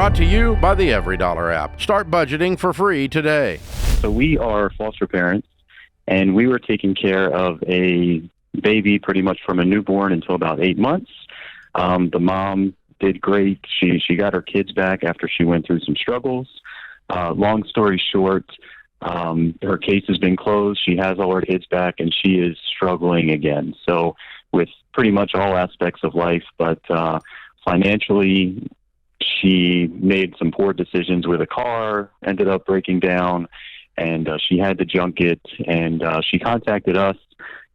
Brought to you by the Every Dollar app. Start budgeting for free today. So we are foster parents, and we were taking care of a baby pretty much from a newborn until about 8 months. The mom did great. She got her kids back after she went through some struggles. Long story short, her case has been closed. She has all her kids back, and she is struggling again. So with pretty much all aspects of life, but financially, she made some poor decisions with a car, ended up breaking down, and she had to junk it, and she contacted us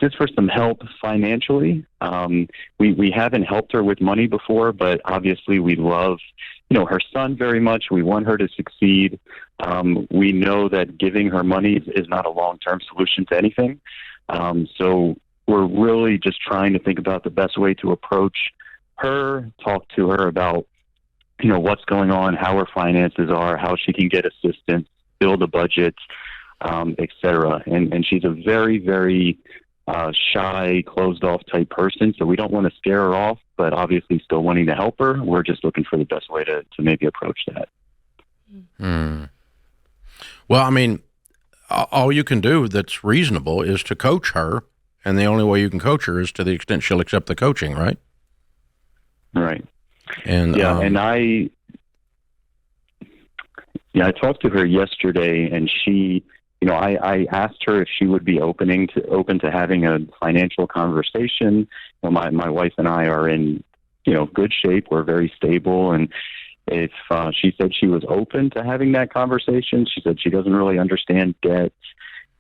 just for some help financially. We haven't helped her with money before, but obviously we love, her son very much. We want her to succeed. We know that giving her money is not a long-term solution to anything. So we're really just trying to think about the best way to approach her, talk to her about, what's going on, how her finances are, how she can get assistance, build a budget, et cetera. And she's a very, very shy, closed-off type person, so we don't want to scare her off, but obviously still wanting to help her. We're just looking for the best way to maybe approach that. Well, I mean, all you can do that's reasonable is to coach her, and the only way you can coach her is to the extent she'll accept the coaching, right? Right. And and I talked to her yesterday, and she, I asked her if she would be open to having a financial conversation. My wife and I are in, good shape. We're very stable, and if she said she was open to having that conversation. She said she doesn't really understand debt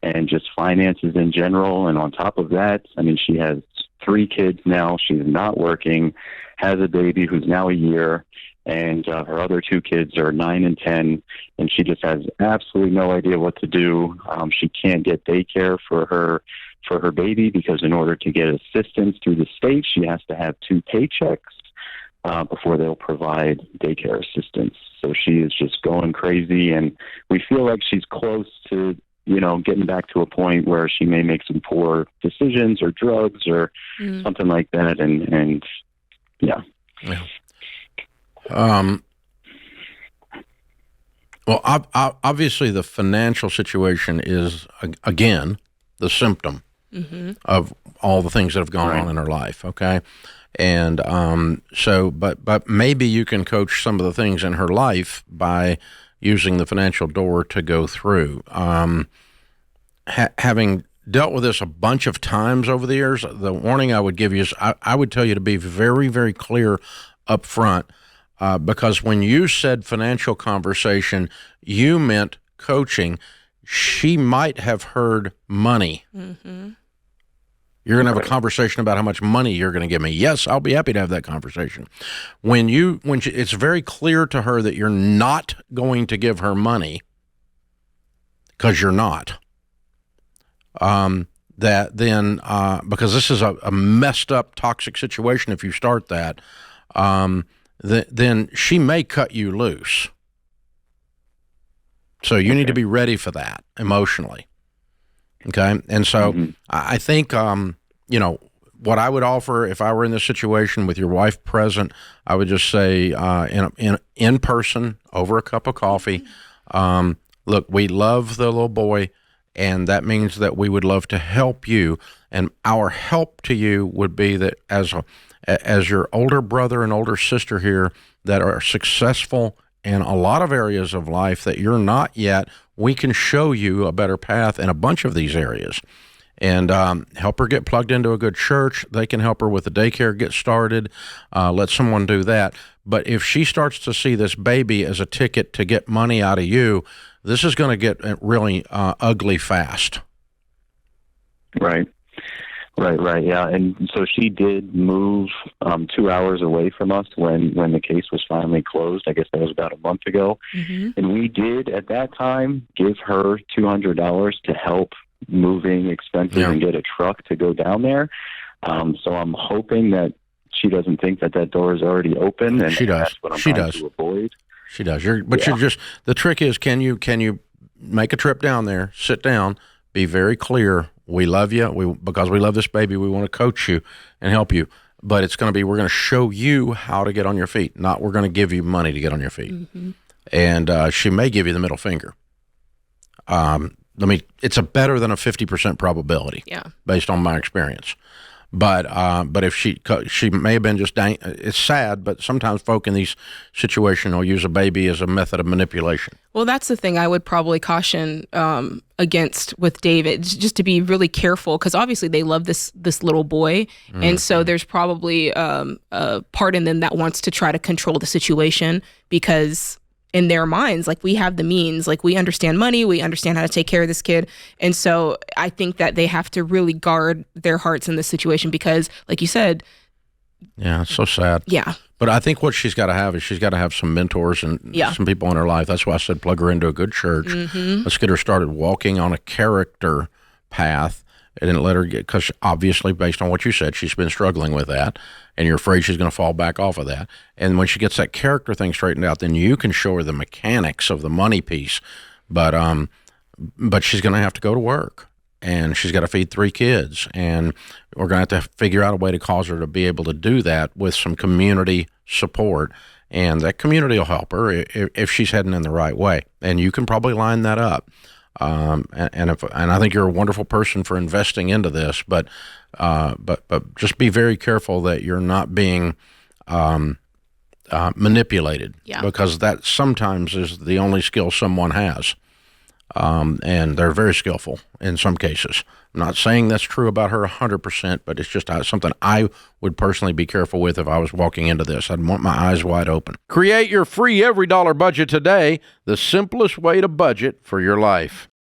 and just finances in general. And on top of that, I mean, she has 3 kids now. She's not working, has a baby who's now a year, and her other 2 kids are 9 and 10, and she just has absolutely no idea what to do. She can't get daycare for her baby because in order to get assistance through the state, she has to have 2 paychecks before they'll provide daycare assistance. So she is just going crazy, and we feel like she's close to getting back to a point where she may make some poor decisions or drugs or something like that. And yeah. Well, obviously the financial situation is, again, the symptom of all the things that have gone on in her life. Okay. And, but maybe you can coach some of the things in her life by using the financial door to go through. Having dealt with this a bunch of times over the years, the warning I would give you is I would tell you to be very, very clear up front, because when you said financial conversation, you meant coaching. She might have heard money. You're going to have a conversation about how much money you're going to give me. Yes, I'll be happy to have that conversation. It's very clear to her that you're not going to give her money, because you're not. Because this is a messed up, toxic situation. If you start that, then she may cut you loose. So you need to be ready for that emotionally. Okay. And so I think, what I would offer if I were in this situation with your wife present, I would just say, in person over a cup of coffee, look, we love the little boy, and that means that we would love to help you. And our help to you would be that as your older brother and older sister here that are successful in a lot of areas of life that you're not yet, we can show you a better path in a bunch of these areas, and help her get plugged into a good church. They can help her with the daycare get started. Let someone do that. But if she starts to see this baby as a ticket to get money out of you, this is going to get really ugly fast. Right. Yeah. And so she did move 2 hours away from us when the case was finally closed. I guess that was about a month ago. And we did at that time give her $200 to help moving expenses and get a truck to go down there. So I'm hoping that she doesn't think that door is already open. And she does. That's what I'm trying to avoid. She does. You're just, the trick is, can you make a trip down there, sit down, be very clear. We love you. Because we love this baby. We want to coach you and help you. but it's going to be, we're going to show you how to get on your feet, not we're going to give you money to get on your feet. And she may give you the middle finger. It's a better than a 50% probability, based on my experience. But if she may have been just it's sad, but sometimes folk in these situations will use a baby as a method of manipulation. Well, that's the thing I would probably caution against with David, just to be really careful, because obviously they love this little boy, and so there's probably a part in them that wants to try to control the situation, because in their minds, like, we have the means, like, we understand money, we understand how to take care of this kid. And so I think that they have to really guard their hearts in this situation, because, like you said. Yeah, it's so sad. Yeah. But I think what she's got to have is she's got to have some mentors and some people in her life. That's why I said plug her into a good church. Let's get her started walking on a character path, and then let her get, because obviously, based on what you said, she's been struggling with that, and you're afraid she's going to fall back off of that. And when she gets that character thing straightened out, then you can show her the mechanics of the money piece. But she's going to have to go to work, and she's got to feed 3 kids, and we're going to have to figure out a way to cause her to be able to do that with some community support, and that community will help her if she's heading in the right way. And you can probably line that up. And I think you're a wonderful person for investing into this, but just be very careful that you're not being manipulated, because that sometimes is the only skill someone has, and they're very skillful in some cases. I'm not saying that's true about her 100%, but it's just something I would personally be careful with if I was walking into this. I'd want my eyes wide open. Create your free every dollar budget today, the simplest way to budget for your life.